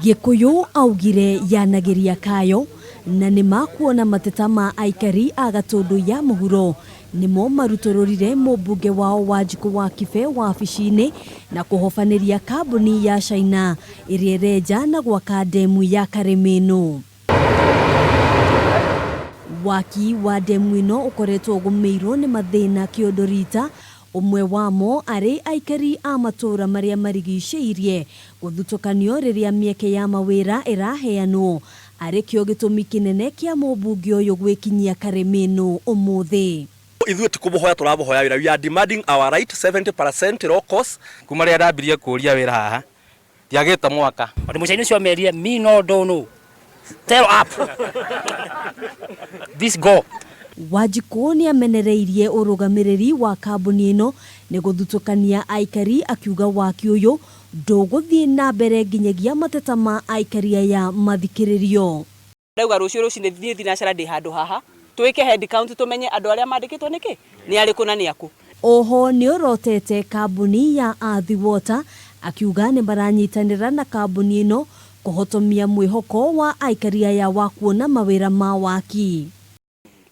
Gikuyu augire yanagiria kayo na nimakuona mateta ma Aikari agatundu ya muhuro nimo marutororire mubunge wao Wanjiku wa Kibe wabici-ini na kuhofaniria kambuni ya China iria irenja na gwaka ndemu ya Kariminu. Waki wa ndemu ino ukoretwo ugumirwo ni mathina kiodorita, umwe wamo ari Aikari a matura maria marigicĩirie guthutukanio riria mieke ya mawira iraheanwo ari kio gitumi kinene kia mubunge uyu gwikinyia Kariminu umuthi. Ithuĩ tikubohoya turabohoya wira. We are demanding our right 70% raw cost. Kuma ria ndambirie kuria wira haha ndiagĩte mwaka ndi mucaini cio merire me no don't know tell up this go. Wanjiku ni amenereirie urugamiriri wa kambuni ino ni guthutukania Aikari akiuga waki uyu nduguthie na mbere nginyagia mateta ma Aikari aya mathikiririo. Ndauga rucio ni thithie thinacara ndi handu haha twike head count tumenye andu aria mandikitwo niki ni ari kuna ni aku. Oho ni urotete kambuni ya Athi Water akiuga ni maranyitanira na kambuni ino kuhotomia mwihoko wa Aikari aya wa kuona mawira ma waki.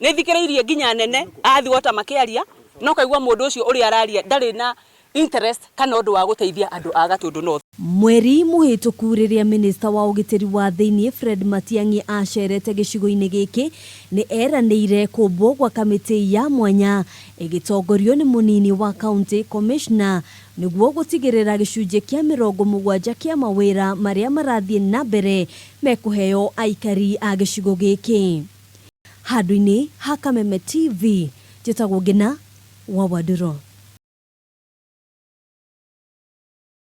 Ni thikiriirie nginya nene Athi Water makiaria no kaigwa mundu ucio uri araria ndari na interest kana undu wa guteithia andu a Gatundu North. Mweri muhituku riria minista wa ugitiri wa thiini Fred Matiang'i acerete gicigo-ini giki ni eranĩire kumbwo gwa kamiti ya mwanya igitongorio ni munini wa county commissioner niguo gutigirira gicunjĩ kia 70 kia mawira maria marathie na mbere mekuheo Aikari a gicigo giki. Handũ-inĩ ha Kameme TV, njĩtagwo Ngina wa Waduro.